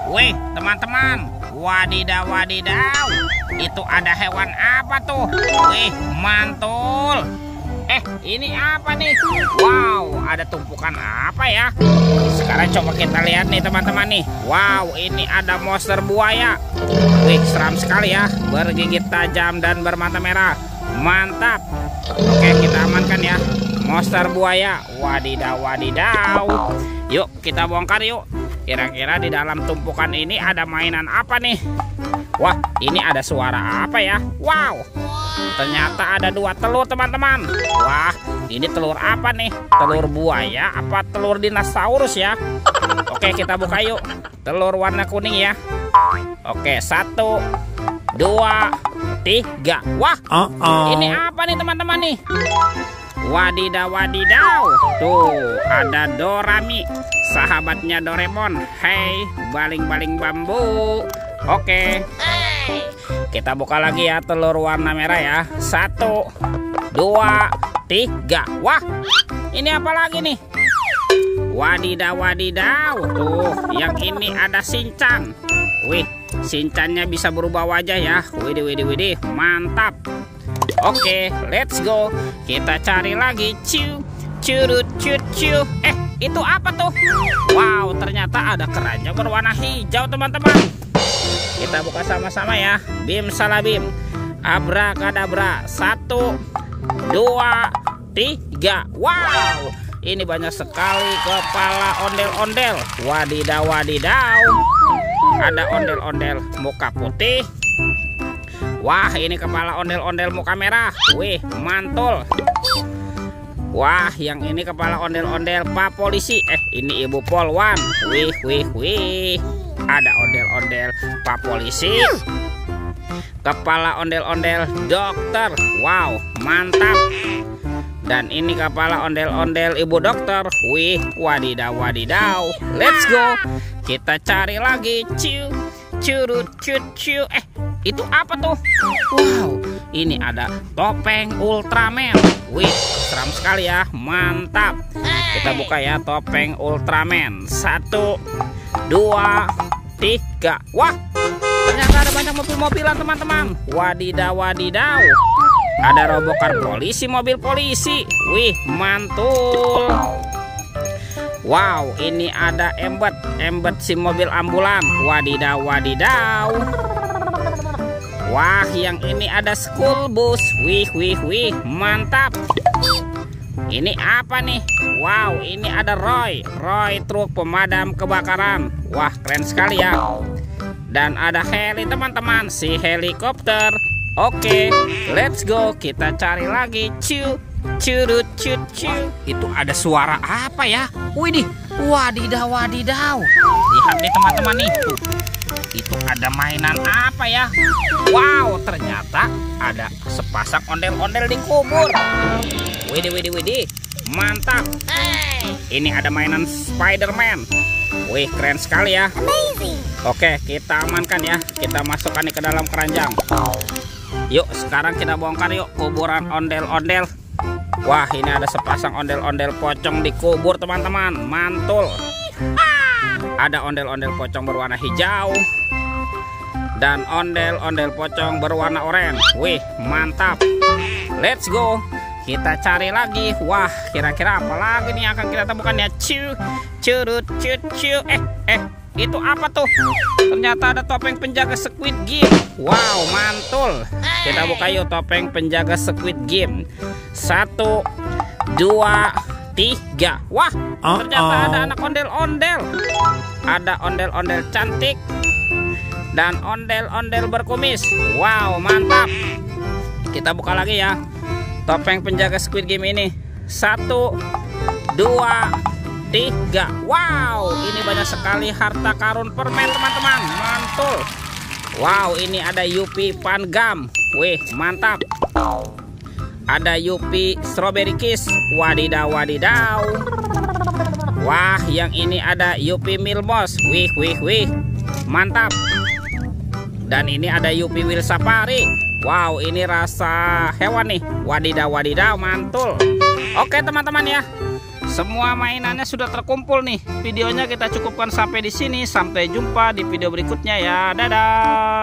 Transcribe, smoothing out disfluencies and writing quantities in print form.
Wih, teman-teman. Wadidaw, wadidaw. Itu ada hewan apa tuh? Wih, mantul. Ini apa nih? Wow, ada tumpukan apa ya? Sekarang coba kita lihat nih teman-teman nih. Wow, ini ada monster buaya. Wih, seram sekali ya. Bergigit tajam dan bermata merah. Mantap. Oke, kita amankan ya monster buaya. Wadidaw, wadidaw. Yuk, kita bongkar yuk. Kira-kira di dalam tumpukan ini ada mainan apa nih? Wah, ini ada suara apa ya? Wow, ternyata ada 2 telur teman-teman. Wah, ini telur apa nih? Telur buaya apa telur dinosaurus ya? Oke, kita buka yuk. Telur warna kuning ya. Oke, 1, 2, 3. Wah, ini apa nih teman-teman nih? Wadidaw, wadidaw. Tuh, ada Dorami, sahabatnya Doraemon. Hei, baling-baling bambu. Oke, kita buka lagi ya telur warna merah ya. 1, 2, 3. Wah, ini apa lagi nih? Wadidaw, wadidaw. Tuh, yang ini ada Shinchan. Wih, Shinchannya bisa berubah wajah ya. Widih, widih, widih. Mantap. Oke, let's go. Kita cari lagi. Ciu, curut, cut, ciu. Itu apa tuh? Wow, ternyata ada keranjang berwarna hijau teman-teman. Kita buka sama-sama ya. Bim salabim. Abrakadabra. 1, 2, 3. Wow, ini banyak sekali kepala ondel-ondel. Wadidaw, wadidaw. Ada ondel-ondel muka putih. Wah, ini kepala ondel-ondel muka merah. Wih, mantul. Wah, yang ini kepala ondel-ondel Pak Polisi. Ini Ibu Polwan. Wih, wih, wih. Ada ondel-ondel Pak Polisi. Kepala ondel-ondel dokter. Wow, mantap. Dan ini kepala ondel-ondel Ibu dokter. Wih, wadidaw, wadidaw. Let's go. Kita cari lagi. Ciu, curut, cut, ciu. Itu apa tuh? Wow, ini ada topeng Ultraman. Wih, seram sekali ya. Mantap. Kita buka ya topeng Ultraman. 1, 2, 3. Wah, ternyata ada banyak mobil-mobilan teman-teman. Wadidaw, wadidaw. Ada robocar polisi, mobil polisi. Wih, mantul. Wow, ini ada embed si mobil ambulan. Wadidaw, wadidaw. Wah, yang ini ada school bus. Wih, wih, wih, mantap. Ini apa nih? Wow, ini ada Roy truk pemadam kebakaran. Wah, keren sekali ya. Dan ada heli teman-teman, si helikopter. Oke, let's go. Kita cari lagi. Ciu, curut, cut, ciu. Itu ada suara apa ya? Widih, wadidaw, wadidaw. Lihat nih teman-teman nih. Itu ada mainan apa ya? Wow, ternyata ada sepasang ondel-ondel di kubur. Widih, widih, widih. Mantap. Ini ada mainan Spider-Man. Wih, keren sekali ya. Oke, kita amankan ya. Kita masukkan ke dalam keranjang. Yuk, sekarang kita bongkar yuk kuburan ondel-ondel. Wah, ini ada sepasang ondel-ondel pocong di kubur teman-teman. Mantul. Ada ondel-ondel pocong berwarna hijau dan ondel-ondel pocong berwarna oranye. Wih, mantap. Let's go. Kita cari lagi. Wah, kira-kira apa lagi nih yang akan kita temukan ya? Ciu, curut, cut, ciu. Itu apa tuh? Ternyata ada topeng penjaga Squid Game. Wow, mantul. Kita buka yuk topeng penjaga Squid Game. 1, 2, 3. Wah, ternyata ada anak ondel-ondel. Ada ondel-ondel cantik dan ondel-ondel berkumis. Wow, mantap. Kita buka lagi ya topeng penjaga Squid Game ini. 1, 2, 3. Wow, ini banyak sekali harta karun permen teman-teman. Mantul. Wow, ini ada Yupi Pan Gum. Wih, mantap. Ada Yupi Strawberry Kiss. Wadidaw, wadidaw. Wah, yang ini ada Yupi Milmos. Wih, wih, wih. Mantap. Dan ini ada Yupi Will Safari. Wow, ini rasa hewan nih. Wadidaw, wadidaw, mantul. Oke teman-teman ya, semua mainannya sudah terkumpul nih. Videonya kita cukupkan sampai di sini. Sampai jumpa di video berikutnya ya. Dadah.